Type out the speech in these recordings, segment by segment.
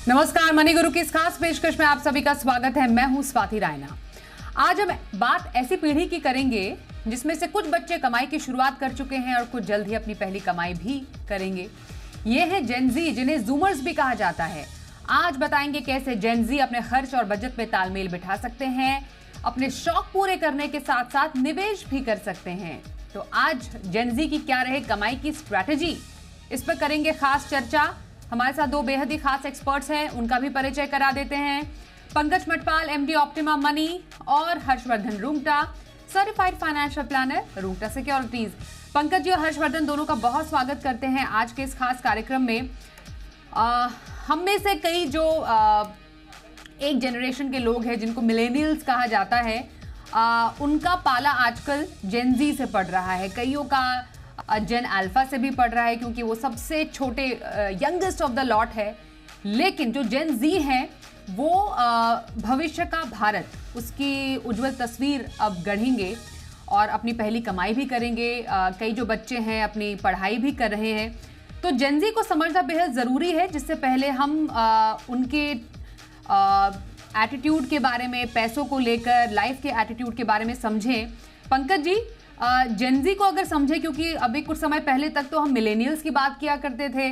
नमस्कार, मनी गुरु की इस खास पेशकश में आप सभी का स्वागत है। मैं हूं स्वाति रायना। आज हम बात ऐसी पीढ़ी की करेंगे जिसमें से कुछ बच्चे कमाई की शुरुआत कर चुके हैं और कुछ जल्द ही अपनी पहली कमाई भी करेंगे। ये है जेन जी, जिन्हें जूमर्स भी कहा जाता है। आज बताएंगे कैसे जेन जी अपने खर्च और बजट में तालमेल बिठा सकते हैं, अपने शौक पूरे करने के साथ साथ निवेश भी कर सकते हैं। तो आज जेन जी की क्या रहे कमाई की स्ट्रैटेजी, इस पर करेंगे खास चर्चा। हमारे साथ दो बेहद ही खास एक्सपर्ट्स हैं, उनका भी परिचय करा देते हैं। Pankaj Matpal, MD Optima Money, और Harshvardhan Rungta, certified financial planner Rungta securities. Pankaj ji और हर्षवर्धन दोनों का बहुत स्वागत करते हैं आज के इस खास कार्यक्रम में। हम में से कई जो एक जनरेशन के लोग हैं जिनको मिलेनियल्स कहा जाता है, उनका पाला आजकल जेन जी से पड़ रहा है। कईयों का जेन अल्फा से भी पड़ रहा है क्योंकि वो सबसे छोटे यंगेस्ट ऑफ द लॉट है। लेकिन जो जेन जी है वो भविष्य का भारत, उसकी उज्जवल तस्वीर अब गढ़ेंगे और अपनी पहली कमाई भी करेंगे। कई जो बच्चे हैं अपनी पढ़ाई भी कर रहे हैं। तो जेन जी को समझना बेहद ज़रूरी है। जिससे पहले हम उनके एटीट्यूड के बारे में, पैसों को लेकर लाइफ के एटीट्यूड के बारे में समझें। पंकज जी, जेन जी को अगर समझे, क्योंकि अभी कुछ समय पहले तक तो हम मिलेनियल्स की बात किया करते थे।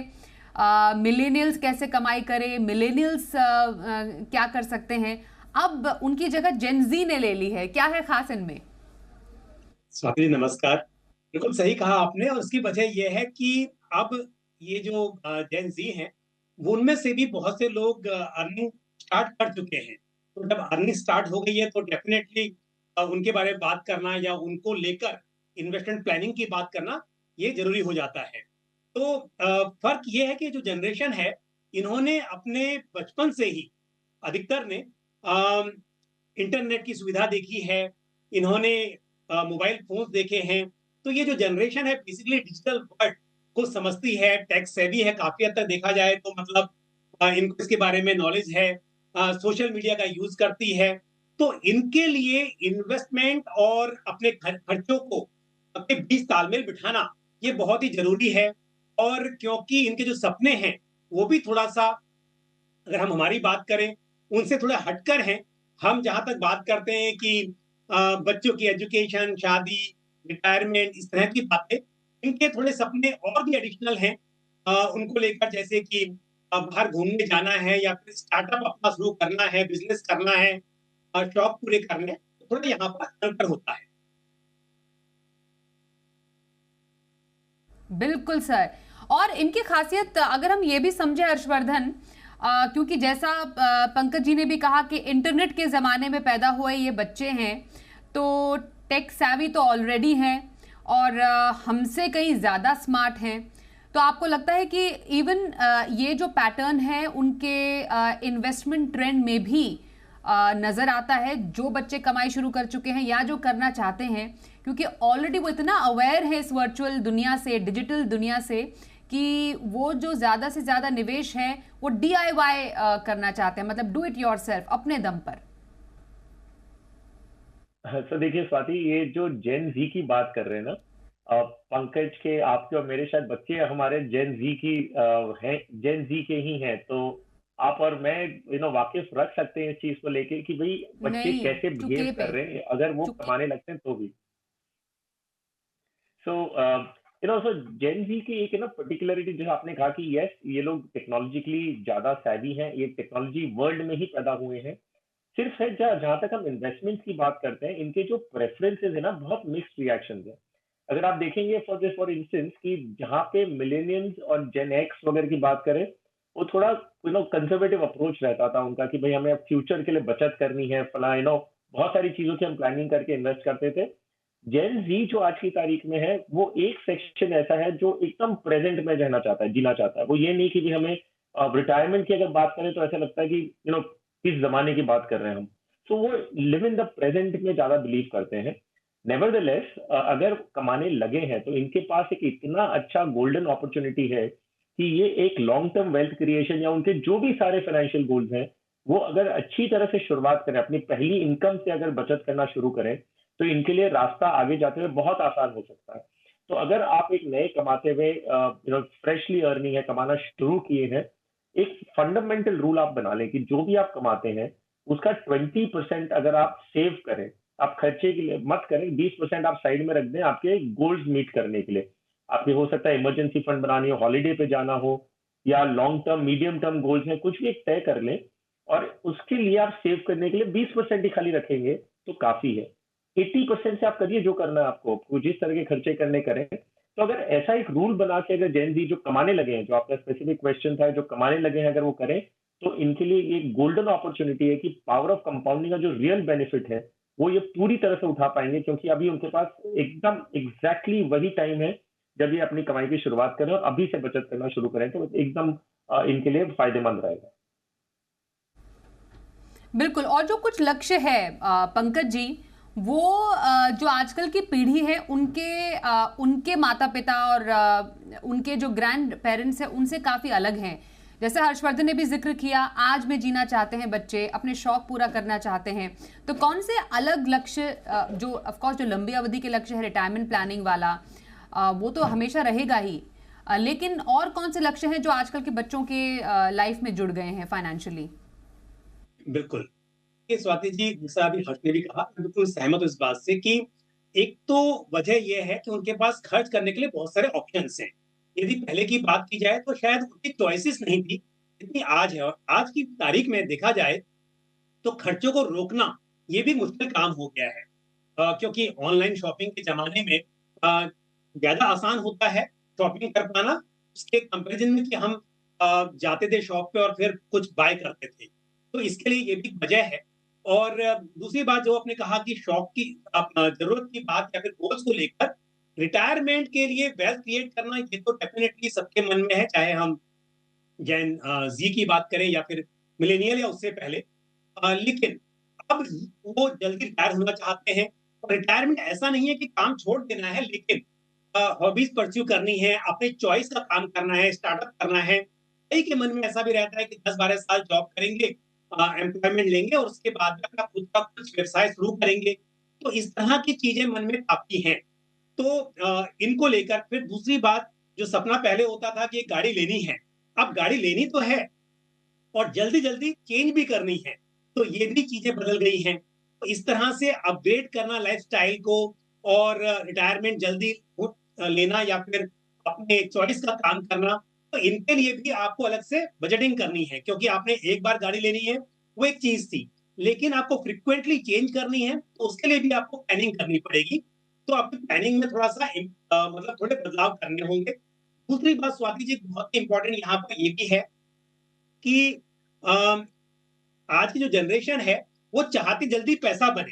मिलेनियल्स कैसे कमाई करें, मिलेनियल्स क्या कर सकते हैं, अब उनकी जगह जेन जी ने ले ली है। क्या है खास इनमें? स्वाति जी नमस्कार। बिल्कुल सही कहा आपने, और उसकी वजह यह है कि अब ये जो जेन जी हैं, वो उनमें से भी बहुत से लोग अर्निंग स्टार्ट कर चुके हैं। तो जब अर्निंग स्टार्ट हो गई है तो डेफिनेटली उनके बारे में बात करना या उनको लेकर इन्वेस्टमेंट प्लानिंग की बात करना ये ज़रूरी हो जाता है। तो फ़र्क ये है कि जो जनरेशन है, इन्होंने अपने बचपन से ही अधिकतर ने इंटरनेट की सुविधा देखी है, इन्होंने मोबाइल फ़ोन्स देखे हैं। तो ये जो जनरेशन है बेसिकली डिजिटल वर्ल्ड को समझती है, टेक सेवी है काफ़ी हद तक देखा जाए तो, मतलब इनको इसके बारे में नॉलेज है, सोशल मीडिया का यूज़ करती है। तो इनके लिए इन्वेस्टमेंट और अपने खर्चों को अपने बीच तालमेल बिठाना ये बहुत ही ज़रूरी है। और क्योंकि इनके जो सपने हैं, वो भी थोड़ा-सा, अगर हम हमारी बात करें, उनसे थोड़ा हटकर हैं। हम जहाँ तक बात करते हैं कि बच्चों की एजुकेशन, शादी, रिटायरमेंट, इस तरह की बातें, इनके थोड़े सपने और भी एडिशनल हैं उनको लेकर, जैसे कि बाहर घूमने जाना है या फिर स्टार्टअप अपना शुरू करना है, बिज़नेस करना है, शौक पूरे करने हैं, तो थोड़ा यहाँ पर अंतर होता है। बिल्कुल सर। और इनकी खासियत अगर हम ये भी समझे हर्षवर्धन, क्योंकि जैसा पंकज जी ने भी कहा कि इंटरनेट के ज़माने में पैदा हुए ये बच्चे हैं, तो टेक savvy तो ऑलरेडी हैं और हमसे कहीं ज़्यादा स्मार्ट हैं। तो आपको लगता है कि इवन ये जो पैटर्न है उनके इन्वेस्टमेंट ट्रेंड में भी नज़र आता है, जो बच्चे कमाई शुरू कर चुके हैं या जो करना चाहते हैं, क्योंकि ऑलरेडी वो इतना अवेयर है इस वर्चुअल दुनिया से, डिजिटल दुनिया से, कि वो जो ज़्यादा से ज़्यादा निवेश है वो DIY करना चाहते हैं, मतलब डू इट योरसेल्फ, अपने दम पर। तो देखिए स्वाति, ये जो जेन जी की बात कर रहे हैं ना, पंकज के, आपके और मेरे शायद बच्चे हमारे जेन जी की हैं, जेन जी के ही हैं। तो आप और मैं वाकिफ रख सकते हैं इस चीज को लेके कि भाई बच्चे नहीं, कैसे चुके बिहेव पे कर रहे हैं अगर वो चुके। कमाने लगते हैं तो भी। सो सो जेन जी की एक पर्टिकुलरिटी जो आपने कहा कि यस, ये लोग टेक्नोलॉजिकली ज्यादा सैवी हैं, ये टेक्नोलॉजी वर्ल्ड में ही पैदा हुए हैं। सिर्फ है जहाँ तक हम इन्वेस्टमेंट की बात करते हैं, इनके जो प्रेफरेंसेस है ना, बहुत मिक्स्ड रिएक्शन है। अगर आप देखेंगे फॉर इंस्टेंस कि जहाँ पे मिलेनियंस और जेन एक्स वगैरह की बात करें, वो थोड़ा कंजर्वेटिव अप्रोच रहता था उनका कि भाई हमें अब फ्यूचर के लिए बचत करनी है, फला बहुत सारी चीजों की हम प्लानिंग करके इन्वेस्ट करते थे। जेन जी जो आज की तारीख में है, वो एक सेक्शन ऐसा है जो एकदम प्रेजेंट में रहना चाहता है, जीना चाहता है। वो ये नहीं कि भी हमें रिटायरमेंट की अगर बात करें तो ऐसा लगता है कि किस जमाने की बात कर रहे हैं हम। तो वो लिव इन द प्रेजेंट में ज्यादा बिलीव करते हैं। नेवरदलेस अगर कमाने लगे हैं तो इनके पास एक इतना अच्छा गोल्डन अपॉर्चुनिटी है कि ये एक लॉन्ग टर्म वेल्थ क्रिएशन या उनके जो भी सारे फाइनेंशियल गोल्स हैं, वो अगर अच्छी तरह से शुरुआत करें, अपनी पहली इनकम से अगर बचत करना शुरू करें, तो इनके लिए रास्ता आगे जाते हुए बहुत आसान हो सकता है। तो अगर आप एक नए कमाते हुए फ्रेशली अर्निंग है, कमाना शुरू किए हैं, एक फंडामेंटल रूल आप बना लें कि जो भी आप कमाते हैं उसका 20% अगर आप सेव करें, आप खर्चे के लिए मत करें, 20% आप साइड में रख दें आपके गोल्स मीट करने के लिए। आपके हो सकता है इमरजेंसी फंड बनानी हो, हॉलीडे पे जाना हो, या long term medium term goals हैं, कुछ भी एक तय कर लें और उसके लिए आप सेव करने के लिए 20% ही खाली रखेंगे तो काफी है। 80% से आप करिए जो करना है आपको जिस तरह के खर्चे करने करें। तो अगर ऐसा एक रूल बना के अगर जेन जी जो कमाने लगे हैं, जो आपका स्पेसिफिक क्वेश्चन था, जो कमाने लगे हैं अगर वो करें, तो इनके लिए ये गोल्डन अपॉर्चुनिटी है कि पावर ऑफ कंपाउंडिंग का जो रियल बेनिफिट है वो ये पूरी तरह से उठा पाएंगे, क्योंकि अभी उनके पास एकदम एग्जैक्टली वही टाइम है जब ये अपनी कमाई की शुरुआत करें, और अभी से बचत करना शुरू करें तो एकदम इनके लिए फायदेमंद रहेगा। बिल्कुल। और जो कुछ लक्ष्य है पंकज जी, वो जो आजकल की पीढ़ी है उनके माता पिता और उनके जो ग्रैंड पेरेंट्स हैं उनसे काफी अलग हैं। जैसे हर्षवर्धन ने भी जिक्र किया, आज में जीना चाहते हैं बच्चे, अपने शौक पूरा करना चाहते हैं। तो कौन से अलग लक्ष्य, जो ऑफकोर्स जो लंबी अवधि के लक्ष्य है रिटायरमेंट प्लानिंग वाला, वो तो हमेशा रहेगा ही, लेकिन और कौन से लक्ष्य हैं जो आजकल के बच्चों के लाइफ में जुड़ गए हैं फाइनेंशियली? बिल्कुल। ये स्वाति जी, जैसा अभी हर्ष ने भी कहा, मैं बिल्कुल सहमत हूँ इस बात से कि एक तो वजह ये है कि उनके पास खर्च करने के लिए बहुत सारे ऑप्शंस हैं। यदि पहले की बात की जाए तो शायद उतनी चॉइसेस नहीं थी जितनी आज है, और आज की तारीख में देखा जाए तो खर्चों को रोकना ये भी मुश्किल काम हो गया है। क्योंकि ऑनलाइन शॉपिंग के ज़माने में ज़्यादा आसान होता है शॉपिंग कर पाना, उसके कंपैरिज़न में कि हम जाते थे शॉप पे और फिर कुछ बाय करते थे। तो इसके लिए ये भी एक वजह है। और दूसरी बात जो आपने कहा कि शौक की ज़रूरत की बात या फिर गोल्स को लेकर, रिटायरमेंट के लिए वेल्थ क्रिएट करना ये तो डेफ़िनेटली सबके मन में है, चाहे हम जेन ज़ी की बात करें या फिर मिलेनियल या उससे पहले। लेकिन अब वो जल्दी रिटायर होना चाहते हैं, और रिटायरमेंट ऐसा नहीं है कि काम छोड़ देना है, लेकिन हॉबीज परस्यू करनी है, अपने चॉइस का काम करना है, स्टार्टअप करना है। कई के मन में ऐसा भी रहता है कि 10-12 साल जॉब करेंगे, एम्प्लॉयमेंट लेंगे और उसके बाद में अपना खुद का कुछ व्यवसाय शुरू करेंगे। तो इस तरह की चीजें मन में काफी हैं। तो इनको लेकर फिर दूसरी बात, जो सपना पहले होता था कि एक गाड़ी लेनी है, अब गाड़ी लेनी तो है और जल्दी-जल्दी चेंज भी करनी है, तो ये भी चीज़ें बदल गई हैं। तो इस तरह से अपग्रेड करना लाइफ़स्टाइल को, और रिटायरमेंट जल्दी लेना या फिर अपने चॉइस का काम करना, तो इनके लिए भी आपको अलग से बजटिंग करनी है, क्योंकि आपने एक बार गाड़ी लेनी है, वो एक चीज़ थी। लेकिन आपको फ्रीक्वेंटली चेंज करनी है, तो उसके लिए भी आपको प्लानिंग करनी पड़ेगी। तो आपकी प्लानिंग में थोड़ा-सा मतलब थोड़े बदलाव करने होंगे। दूसरी बात स्वाति जी, बहुत ही इम्पोर्टेंट यहाँ पर ये भी है कि अ, आज की जो जनरेशन है, वो चाहती जल्दी पैसा बने।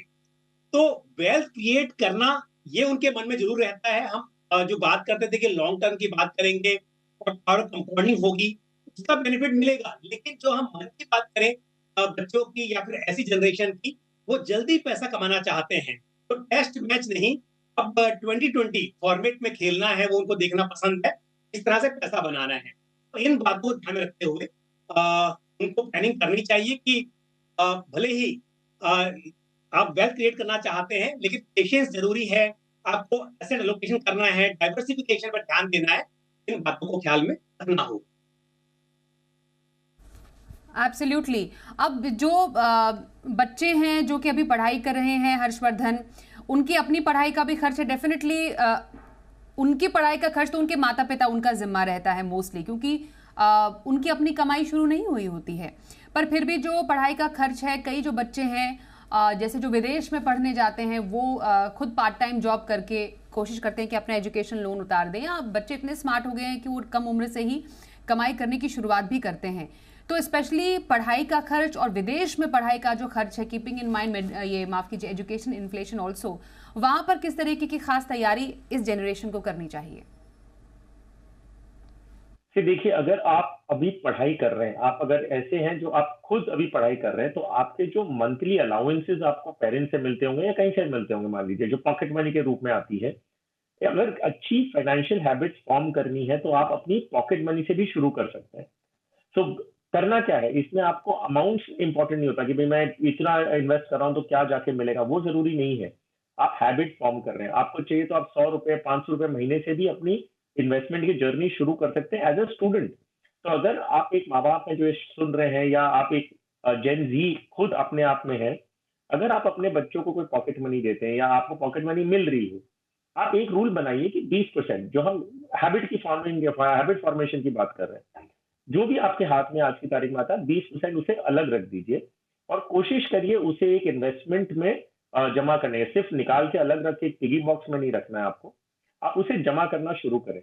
तो वेल्थ क्रिएट करना ये उनके मन में ज़रूर रहता है। हम जो बात करते थे कि लॉन्ग टर्म की बात करेंगे और कंपाउंडिंग होगी, उसका बेनिफिट मिलेगा। लेकिन जो हम मन की बात करें बच्चों की या फिर ऐसी जनरेशन की, वो जल्दी पैसा कमाना चाहते हैं। तो टेस्ट मैच नहीं, अब 2020 फॉर्मेट में खेलना है, वो उनको देखना पसंद है, इस तरह से पैसा बनाना है। तो इन बातों को ध्यान में रखते हुए उनको प्लानिंग करनी चाहिए कि भले ही अ, आप वेल्थ क्रिएट करना चाहते हैं, लेकिन पेशेंस ज़रूरी है, आपको एसेट एलोकेशन करना है, डाइवर्सिफिकेशन पर ध्यान देना है, इन बातों को ख्याल में रखना होगा। एब्सोल्युटली। अब जो बच्चे हैं जो कि अभी पढ़ाई कर रहे हैं हर्षवर्धन, उनकी अपनी पढ़ाई का भी खर्च है डेफिनेटली। उनकी पढ़ाई का खर्च तो उनके माता पिता उनका जिम्मा रहता है मोस्टली, क्योंकि उनकी अपनी कमाई शुरू नहीं हुई होती है। पर फिर भी जो पढ़ाई का खर्च है, कई जो बच्चे हैं जैसे जो विदेश में पढ़ने जाते हैं, वो खुद पार्ट टाइम जॉब करके कोशिश करते हैं कि अपना एजुकेशन लोन उतार दें, या बच्चे इतने स्मार्ट हो गए हैं कि वो कम उम्र से ही कमाई करने की शुरुआत भी करते हैं। तो स्पेशली पढ़ाई का खर्च और विदेश में पढ़ाई का जो खर्च है, कीपिंग इन माइंड ये माफ कीजिए एजुकेशन इन्फ्लेशन ऑल्सो, वहां पर किस तरीके की खास तैयारी इस जनरेशन को करनी चाहिए? कि देखिए, अगर आप अभी पढ़ाई कर रहे हैं, आप अगर ऐसे हैं जो आप खुद अभी पढ़ाई कर रहे हैं, तो आपके जो मंथली अलाउंसेस आपको पेरेंट्स से मिलते होंगे या कहीं से मिलते होंगे, मान लीजिए जो पॉकेट मनी के रूप में आती है, या अगर अच्छी फाइनेंशियल हैबिट्स फॉर्म करनी है तो आप अपनी पॉकेट मनी से भी शुरू कर सकते हैं। सो करना क्या है इसमें, आपको अमाउंट्स इंपॉर्टेंट नहीं होता कि भाई मैं इतना इन्वेस्ट कर रहा हूँ तो क्या जाके मिलेगा, वो जरूरी नहीं है। आप हैबिट फॉर्म कर रहे हैं, आपको चाहिए तो आप 100 रुपए 500 रुपए महीने से भी अपनी इन्वेस्टमेंट की जर्नी शुरू कर सकते हैं एज अ स्टूडेंट। तो अगर आप एक माँ-बाप हैं जो ये सुन रहे हैं, या आप एक जेन ज़ी खुद अपने आप में हैं, अगर आप अपने बच्चों को कोई पॉकेट मनी देते हैं या आपको पॉकेट मनी मिल रही है, आप एक रूल बनाइए कि 20%, जो हम हैबिट फॉर्मेशन की बात कर रहे हैं, जो भी आपके हाथ में आज की तारीख में आता है, 20% उसे अलग रख दीजिए और कोशिश करिए उसे एक इन्वेस्टमेंट में जमा करने है। सिर्फ निकाल के अलग रख के एक पिगी बॉक्स में नहीं रखना है आपको, आप उसे जमा करना शुरू करें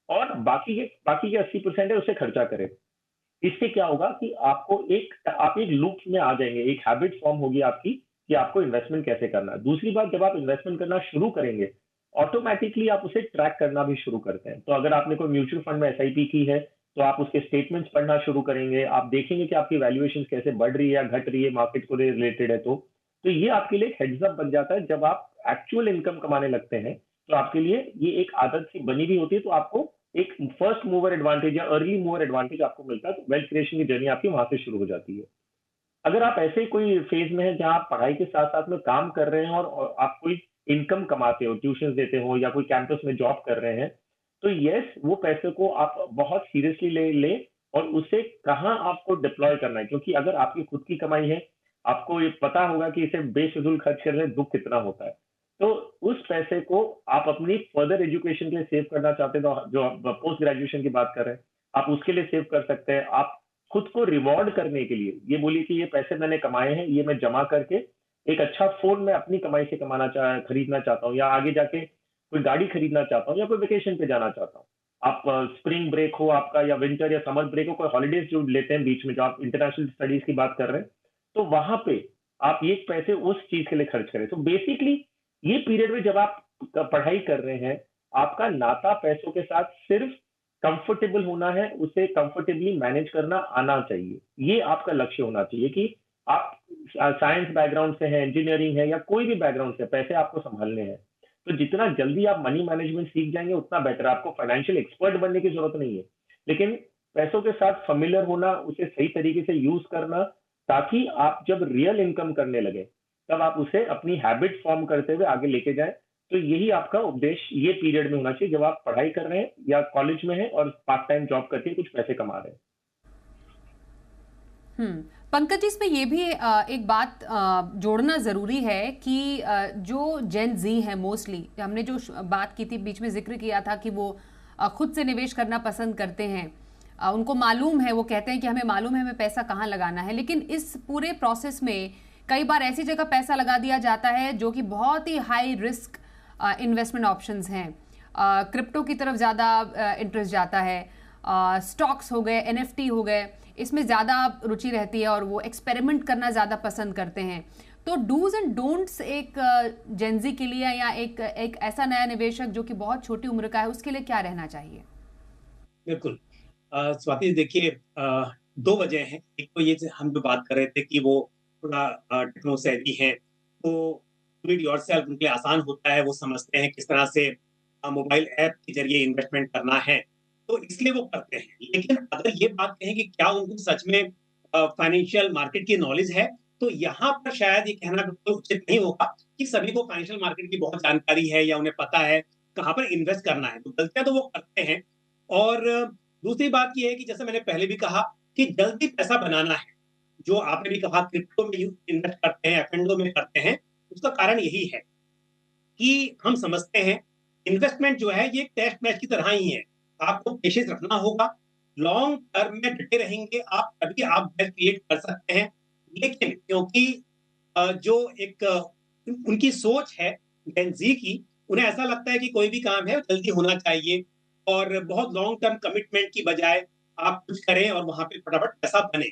और बाकी के 80% है उसे खर्चा करें। इससे क्या होगा कि आप एक लूप में आ जाएंगे, एक हैबिट फॉर्म होगी आपकी कि आपको इन्वेस्टमेंट कैसे करना है। दूसरी बात, जब आप इन्वेस्टमेंट करना शुरू करेंगे, ऑटोमेटिकली आप उसे ट्रैक करना भी शुरू करते हैं। तो अगर आपने कोई म्यूचुअल फंड में एसआईपी की है, तो आप उसके स्टेटमेंट्स पढ़ना शुरू करेंगे, आप देखेंगे कि आपकी वैल्यूएशन कैसे बढ़ रही है या घट रही है, मार्केट को रिलेटेड है तो ये आपके लिए एक हेड्स अप बन जाता है। जब आप एक्चुअल इनकम कमाने लगते हैं, तो आपके लिए ये एक आदत सी बनी हुई होती है, तो आपको एक फर्स्ट मूवर एडवांटेज या अर्ली मूवर एडवांटेज आपको मिलता है। तो वेल्थ क्रिएशन की जर्नी आपकी वहां से शुरू हो जाती है। अगर आप ऐसे कोई फेज में हैं जहां आप पढ़ाई के साथ साथ में काम कर रहे हैं और आप कोई इनकम कमाते हो, ट्यूशन देते हो या कोई कैंपस में जॉब कर रहे हैं, तो यस, वो पैसे को आप बहुत सीरियसली ले लें और उसे कहाँ आपको डिप्लॉय करना है। क्योंकि अगर आपकी खुद की कमाई है, आपको ये पता होगा कि इसे बेफिजूल खर्च करने में दुख कितना होता है। तो उस पैसे को आप अपनी फर्दर एजुकेशन के लिए सेव करना चाहते हैं, तो जो आप पोस्ट ग्रेजुएशन की बात कर रहे हैं, आप उसके लिए सेव कर सकते हैं। आप खुद को रिवॉर्ड करने के लिए ये बोलिए कि ये पैसे मैंने कमाए हैं, ये मैं जमा करके एक अच्छा फोन मैं अपनी कमाई से खरीदना चाहता हूँ, या आगे जाके कोई गाड़ी खरीदना चाहता हूँ, या कोई वेकेशन पे जाना चाहता हूँ। आप स्प्रिंग ब्रेक हो आपका, या विंटर या समर ब्रेक हो, कोई हॉलीडेज जो लेते हैं बीच में, जो आप इंटरनेशनल स्टडीज की बात कर रहे हैं, तो वहां पे आप ये पैसे उस चीज के लिए खर्च करें। तो बेसिकली ये पीरियड में जब आप पढ़ाई कर रहे हैं, आपका नाता पैसों के साथ सिर्फ कंफर्टेबल होना है, उसे कंफर्टेबली मैनेज करना आना चाहिए। ये आपका लक्ष्य होना चाहिए कि आप साइंस बैकग्राउंड से हैं, इंजीनियरिंग है, या कोई भी बैकग्राउंड से, पैसे आपको संभालने हैं। तो जितना जल्दी आप मनी मैनेजमेंट सीख जाएंगे उतना बेटर। आपको फाइनेंशियल एक्सपर्ट बनने की जरूरत नहीं है, लेकिन पैसों के साथ फेमिलियर होना, उसे सही तरीके से यूज करना, ताकि आप जब रियल इनकम करने लगे तब आप उसे अपनी हैबिट फॉर्म करते हुए आगे लेके जाएं। तो यही आपका उपदेश ये पीरियड में होना चाहिए, जब आप पढ़ाई कर रहे हैं या कॉलेज में हैं और पार्ट टाइम जॉब करके कुछ पैसे कमा रहे हैं। पंकज जी, इसमें ये भी एक बात जोड़ना ज़रूरी है कि जो जेन जी है, मोस्टली हमने जो बात की थी, बीच में जिक्र किया था कि वो खुद से निवेश करना पसंद करते हैं। उनको मालूम है, वो कहते हैं कि हमें मालूम है हमें पैसा कहाँ लगाना है, लेकिन इस पूरे प्रोसेस में कई बार ऐसी जगह पैसा लगा दिया जाता है जो कि बहुत ही हाई रिस्क इन्वेस्टमेंट ऑप्शंस हैं। क्रिप्टो की तरफ ज़्यादा इंटरेस्ट जाता है, स्टॉक्स हो गए, एनएफटी हो गए, इसमें ज़्यादा रुचि रहती है और वो एक्सपेरिमेंट करना ज़्यादा पसंद करते हैं। तो डूज एंड डोंट्स एक जेनजी के लिए या एक ऐसा नया निवेशक जो कि बहुत छोटी उम्र का है, उसके लिए क्या रहना चाहिए? बिल्कुल। स्वाति, देखिए, दो वजह हैं। एक तो ये हम जो बात कर रहे थे कि वो थोड़ा टेक्नो सेवी हैं, तो डू इट योरसेल्फ उनके लिए आसान होता है। वो समझते हैं किस तरह से मोबाइल ऐप के जरिए इन्वेस्टमेंट करना है, तो इसलिए वो करते हैं। लेकिन अगर ये बात कहें कि क्या उनको सच में फाइनेंशियल मार्केट की नॉलेज है, तो यहाँ पर शायद ये कहना बिल्कुल उचित नहीं होगा कि सभी को फाइनेंशियल मार्केट की बहुत जानकारी है या उन्हें पता है कहाँ पर इन्वेस्ट करना है। तो गलतियां तो वो करते हैं। और दूसरी बात ये है कि जैसे मैंने पहले भी कहा कि जल्दी पैसा बनाना है, जो आपने भी कहा क्रिप्टो में इन्वेस्ट करते हैं, एफएनडो में करते हैं, उसका कारण यही है कि हम समझते हैं इन्वेस्टमेंट जो है ये टेस्ट मैच की तरह ही है। आपको पेशेंस रखना होगा, लॉन्ग टर्म में डटे रहेंगे आप, तभी आप वेल्थ क्रिएट कर सकते हैं। लेकिन क्योंकि जो एक उनकी सोच है जेन ज़ी की, उन्हें ऐसा लगता है कि कोई भी काम है जल्दी होना चाहिए और बहुत लॉन्ग टर्म कमिटमेंट की बजाय आप कुछ करें और वहां पे फटाफट पैसा बने।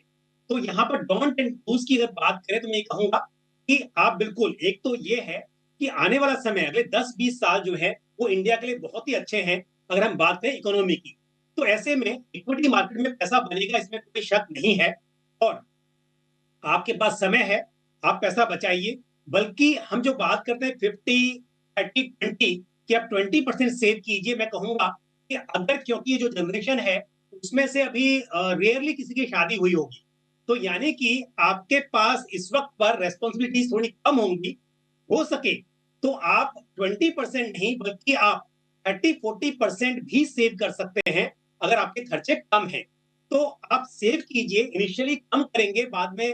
तो यहाँ पर डोंट एंड डूज़ की अगर बात करें तो मैं ये कहूंगा कि आप बिल्कुल, एक तो ये है कि आने वाला समय, अगले 10-20 साल जो है वो इंडिया के लिए बहुत ही अच्छे हैं अगर हम बात करें इकोनॉमी की। तो ऐसे में इक्विटी मार्केट में पैसा बनेगा, इसमें कोई शक नहीं है। और आपके पास समय है, आप पैसा बचाइए। बल्कि हम जो बात करते हैं 50-30-20 कि आप 20% सेव कीजिए, मैं कहूंगा कि अगर, क्योंकि ये जो जनरेशन है उसमें से अभी रेयरली किसी की शादी हुई होगी, तो यानी कि आपके पास इस वक्त पर रेस्पॉन्सिबिलिटीज थोड़ी कम होंगी। हो सके तो आप 20% नहीं बल्कि आप 30-40% भी सेव कर सकते हैं अगर आपके खर्चे कम हैं। तो आप सेव कीजिए, इनिशियली कम करेंगे, बाद में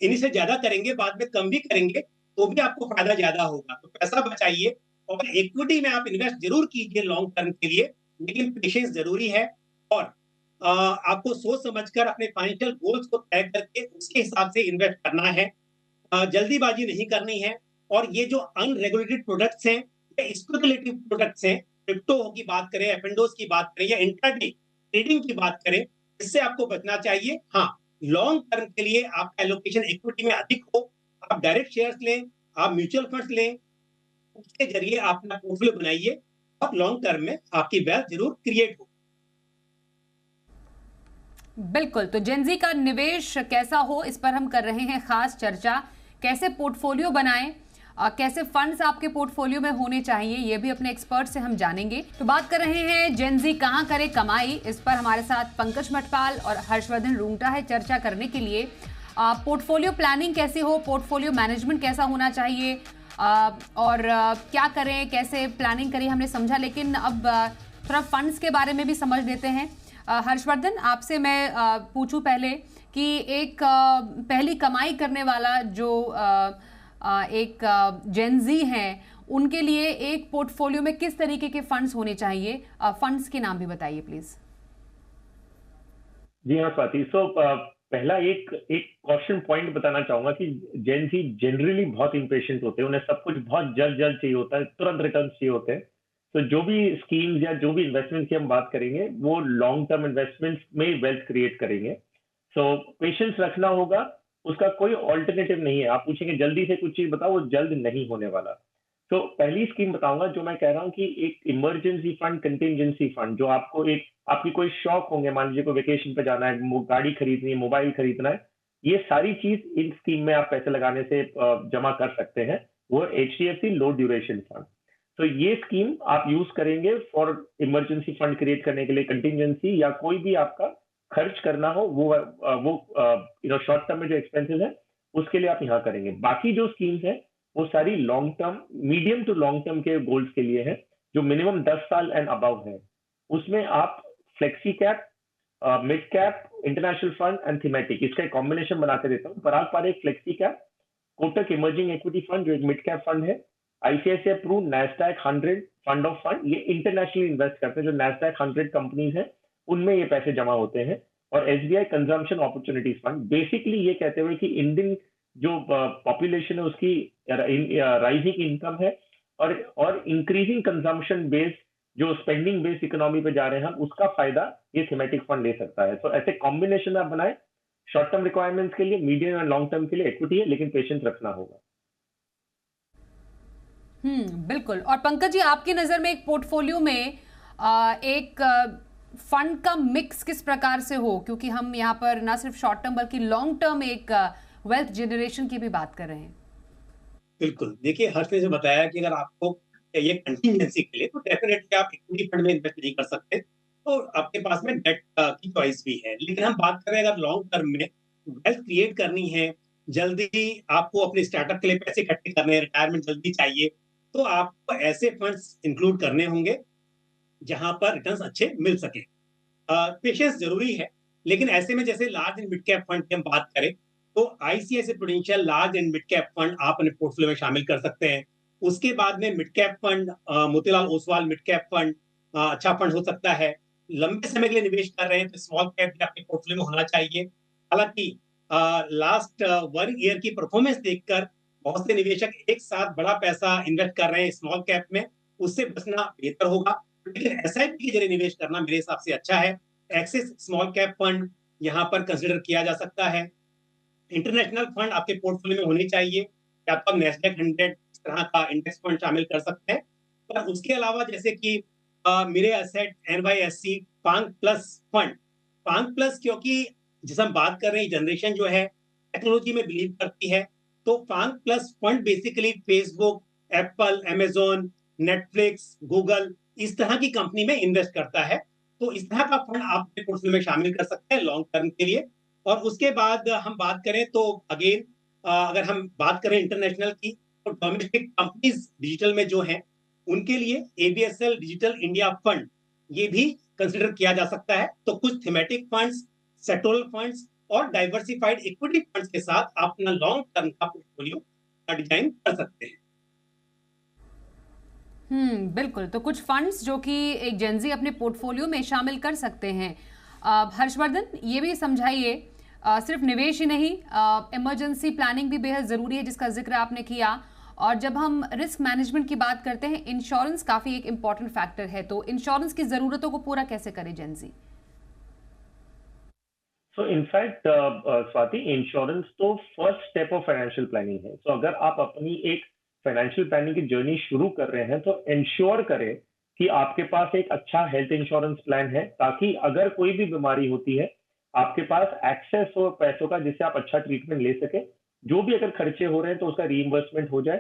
इनिशियल ज्यादा करेंगे, बाद में कम भी करेंगे, तो भी आपको फायदा ज्यादा होगा। तो पैसा बचाइए और इक्विटी में आप इन्वेस्ट जरूर कीजिए लॉन्ग टर्म के लिए, लेकिन पेशेंस जरूरी है। और आपको सोच समझकर अपने फाइनेंशियल गोल्स को तय करके उसके हिसाब से इन्वेस्ट करना है। जल्दीबाजी नहीं करनी है। और ये जो अनरेगुलेटेड प्रोडक्ट्स हैं या स्पेकुलेटिव प्रोडक्ट्स हैं, क्रिप्टो की बात करें, एफएनडोस की बात करें या इंट्राडे ट्रेडिंग की बात करें, इससे आपको बचना चाहिए। हाँ, लॉन्ग टर्म के लिए आपका एलोकेशन इक्विटी में अधिक हो, आप डायरेक्ट शेयर्स लें, आप म्यूचुअल फंड्स लें, उसके जरिए आप अपना पोर्टफोलियो बनाइए और लॉन्ग टर्म में आपकी वेल्थ जरूर क्रिएट हो। बिल्कुल, तो जेनजी का निवेश कैसा हो, इस पर हम कर रहे हैं खास चर्चा। कैसे पोर्टफोलियो बनाएं, कैसे फंड्स आपके पोर्टफोलियो में होने चाहिए, ये भी अपने एक्सपर्ट से हम जानेंगे। तो बात कर रहे हैं जेनजी कहां करे कमाई, इस पर हमारे साथ पंकज मटपाल और हर्षवर्धन रूंगटा है चर्चा करने के लिए। पोर्टफोलियो प्लानिंग कैसी हो, पोर्टफोलियो मैनेजमेंट कैसा होना चाहिए, और क्या करें, कैसे प्लानिंग करें, हमने समझा। लेकिन अब थोड़ा फंड्स के बारे में भी समझ लेते हैं। हर्षवर्धन, आपसे मैं पूछूं पहले कि एक पहली कमाई करने वाला जो एक जेनजी हैं, उनके लिए एक पोर्टफोलियो में किस तरीके के फंड्स होने चाहिए, फंड्स के नाम भी बताइए प्लीज। जी हाँ स्वाति, पहला एक क्वेश्चन पॉइंट बताना चाहूंगा कि जेनजी जनरली बहुत इम्पेशेंट होते हैं, उन्हें सब कुछ बहुत जल्द जल्द चाहिए होता है, तुरंत रिटर्न चाहिए होते हैं। तो जो भी स्कीम्स या जो भी इन्वेस्टमेंट की हम बात करेंगे वो लॉन्ग टर्म इन्वेस्टमेंट्स में वेल्थ क्रिएट करेंगे। पेशेंस रखना होगा, उसका कोई ऑल्टरनेटिव नहीं है। आप पूछेंगे जल्दी से कुछ चीज बताओ, वो जल्द नहीं होने वाला। तो पहली स्कीम बताऊंगा जो मैं कह रहा हूँ कि एक इमरजेंसी फंड, कंटिजेंसी फंड, जो आपको एक आपकी कोई शौक होंगे, मान लीजिए कोई वेकेशन पे जाना है, गाड़ी खरीदनी है, मोबाइल खरीदना है, ये सारी चीज इन स्कीम में आप पैसे लगाने से जमा कर सकते हैं। वो HDFC लो ड्यूरेशन फंड। तो ये स्कीम आप यूज करेंगे फॉर इमरजेंसी फंड क्रिएट करने के लिए, कंटिजेंसी या कोई भी आपका खर्च करना हो, वो शॉर्ट टर्म में जो एक्सपेंसेस है उसके लिए आप यहाँ करेंगे। बाकी जो स्कीम्स है वो सारी long term, medium to long term के गोल्स के लिए है, जो मिनिमम 10 साल एंड अबव है। उसमें आप flexi cap, mid cap, international fund and thematic, इसका एक कॉम्बिनेशन बना के देता हूँ। Parag Parikh flexi cap, Kotak emerging equity fund जो एक मिड कैप फंड है, ICICI Pru Nasdaq 100 fund of fund, ये इंटरनेशनली इन्वेस्ट करते हैं। जो नैस्डैक 100 कंपनीज हैं उनमें ये पैसे जमा होते हैं। और SBI consumption opportunities fund, basically ये कहते हुए कि इंडियन जो पॉपुलेशन है उसकी राइजिंग इनकम है और इंक्रीजिंग कंजम्पशन बेस्ड, जो स्पेंडिंग बेस्ड इकोनॉमी पे जा रहे हैं हम, उसका फायदा ये थीमेटिक फंड ले सकता है। तो ऐसे कॉम्बिनेशन आप बनाए, शॉर्ट टर्म रिक्वायरमेंट्स के लिए, मीडियम एंड लॉन्ग टर्म के लिए इक्विटी है, लेकिन पेशेंस रखना होगा। बिल्कुल। और पंकज जी, आपकी नजर में एक पोर्टफोलियो में एक फंड का मिक्स किस प्रकार से हो, क्योंकि हम यहाँ पर ना सिर्फ शॉर्ट टर्म बल्कि लॉन्ग टर्म एक वेल्थ जनरेशन की भी बात कर रहे हैं। बिल्कुल, देखिए हर्ष ने जो बताया कि अगर आपको चाहिए कंटिजेंसी के लिए, तो डेफिनेटली आप इक्विटी फंड में इन्वेस्ट नहीं कर सकते, तो आपके पास में डेट की चॉइस भी है। लेकिन हम बात करें अगर लॉन्ग टर्म में वेल्थ क्रिएट करनी है, जल्दी आपको अपने स्टार्टअप के लिए पैसे इकट्ठे करने हैं, रिटायरमेंट जल्दी चाहिए, तो आपको ऐसे फंड्स इंक्लूड करने होंगे जहां पर रिटर्न्स अच्छे मिल सके। पेशेंस जरूरी है, लेकिन ऐसे में जैसे large and mid cap fund की हम बात करें, तो ICICI prudential large and mid cap fund आप अपने पोर्टफोलियो में शामिल कर सकते हैं। उसके बाद में mid cap fund, Motilal Oswal mid cap fund अच्छा फंड हो सकता है। लंबे समय के लिए निवेश कर रहे हैं तो स्मॉल कैप भी आपके पोर्टफोलियो में होना चाहिए। हालांकि लास्ट 1 ईयर की परफॉर्मेंस देखकर बहुत से निवेशक एक साथ बड़ा पैसा इन्वेस्ट कर रहे हैं स्मॉल कैप में, उससे बचना बेहतर होगा। लेकिन SIP के जरिए निवेश करना मेरे हिसाब से अच्छा है। एक्सिस स्मॉल कैप फंड यहाँ पर कंसिडर किया जा सकता है। इंटरनेशनल फंड आपके पोर्टफोलियो में होने चाहिए, या तो आप नैस्डैक 100 इस तरह का इंडेक्स फंड शामिल कर सकते हैं। पर उसके अलावा जैसे कि मेरे एसेट, NYSE, पांग प्लस फंड, पांग प्लस, क्योंकि जिस हम बात कर रहे हैं जनरेशन जो है टेक्नोलॉजी में बिलीव करती है, तो पांग plus fund basically Facebook, Apple, Amazon, Netflix, Google, इस तरह की कंपनी में इन्वेस्ट करता है। तो इस तरह का फंड आप अपने पोर्टफोलियो में शामिल कर सकते हैं लॉन्ग टर्म के लिए। और उसके बाद हम बात करें तो अगेन, अगर हम बात करें इंटरनेशनल की, तो डोमेस्टिक कंपनीज डिजिटल में जो हैं उनके लिए ABSL डिजिटल इंडिया फंड ये भी कंसिडर किया जा सकता है। तो कुछ थीमेटिक फंड्स, सेक्टोरल फंड्स और डाइवर्सिफाइड इक्विटी फंड्स के साथ आप अपना लॉन्ग टर्म का पोर्टफोलियो डिजाइन कर सकते हैं। बिल्कुल। तो कुछ फंड्स जो कि एक जेनजी अपने पोर्टफोलियो में शामिल कर सकते हैं। हर्षवर्धन, ये भी समझाइए, सिर्फ निवेश ही नहीं, इमरजेंसी प्लानिंग भी बेहद जरूरी है जिसका जिक्र आपने किया। और जब हम रिस्क मैनेजमेंट की बात करते हैं, इंश्योरेंस काफी एक इंपॉर्टेंट फैक्टर है। तो इंश्योरेंस की जरूरतों को पूरा कैसे करे Gen Z? So in fact Swati, insurance तो first step of financial planning है। तो अगर आप अपनी एक फाइनेंशियल प्लानिंग की जर्नी शुरू कर रहे हैं तो इंश्योर करें कि आपके पास एक अच्छा हेल्थ इंश्योरेंस प्लान है, ताकि अगर कोई भी बीमारी होती है आपके पास एक्सेस हो पैसों का, जिससे आप अच्छा ट्रीटमेंट ले सके। जो भी अगर खर्चे हो रहे हैं तो उसका रीइंबर्समेंट हो जाए,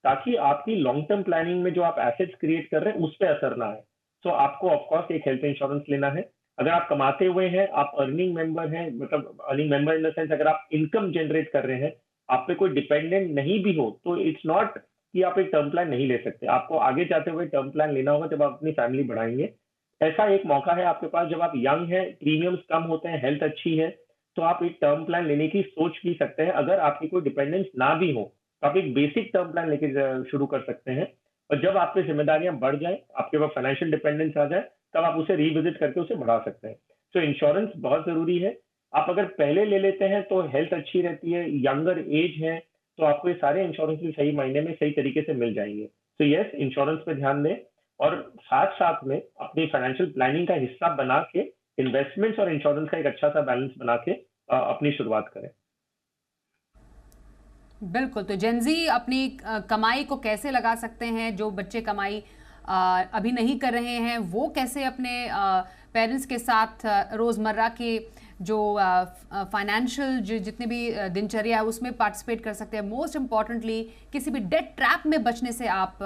ताकि आपकी लॉन्ग टर्म प्लानिंग में जो आप एसेट्स क्रिएट कर रहे हैं उस पर असर ना आए। तो आपको ऑफकोर्स एक हेल्थ इंश्योरेंस लेना है। अगर आप कमाते हुए हैं, आप अर्निंग मेंबर हैं, मतलब earning member in the sense अगर आप इनकम जनरेट कर रहे हैं, आप पे कोई डिपेंडेंट नहीं भी हो, तो इट्स नॉट कि आप एक टर्म प्लान नहीं ले सकते। आपको आगे जाते हुए टर्म प्लान लेना होगा जब आप अपनी फैमिली बढ़ाएंगे। ऐसा एक मौका है आपके पास, जब आप यंग हैं, प्रीमियम्स कम होते हैं, हेल्थ अच्छी है, तो आप एक टर्म प्लान लेने की सोच भी सकते हैं। अगर आपकी कोई डिपेंडेंस ना भी हो तो आप एक बेसिक टर्म प्लान लेके शुरू कर सकते हैं। और जब आपकी जिम्मेदारियां बढ़ जाए, आपके पास फाइनेंशियल डिपेंडेंस आ जाए, तब आप उसे रिविजिट करके उसे बढ़ा सकते हैं। तो इंश्योरेंस बहुत जरूरी है। आप अगर पहले ले लेते हैं तो हेल्थ अच्छी रहती है, यंगर एज है, तो आपको ये सारे इंश्योरेंस भी सही मायने में सही तरीके से मिल जाएंगे। तो यस, इंश्योरेंस पे ध्यान दें और साथ साथ में अपनी फाइनेंशियल प्लानिंग का हिस्सा बना के इन्वेस्टमेंट्स और इंश्योरेंस का एक अच्छा सा बैलेंस बना के अपनी शुरुआत करें। बिल्कुल। तो जेनजी अपनी कमाई को कैसे लगा सकते हैं? जो बच्चे कमाई अभी नहीं कर रहे हैं वो कैसे अपने पेरेंट्स के साथ रोज़मर्रा के जो फाइनेंशियल जितने भी दिनचर्या है उसमें पार्टिसिपेट कर सकते हैं? मोस्ट इम्पॉर्टेंटली, किसी भी डेट ट्रैप में बचने से आप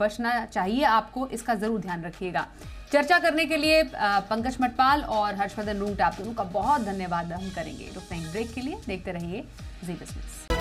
बचना चाहिए आपको, इसका ज़रूर ध्यान रखिएगा। चर्चा करने के लिए पंकज मटपाल और हर्षवर्धन रूंगटा, आप दोनों का बहुत धन्यवाद हम करेंगे। रुकते हैं ब्रेक के लिए, देखते रहिए जी बिजनेस।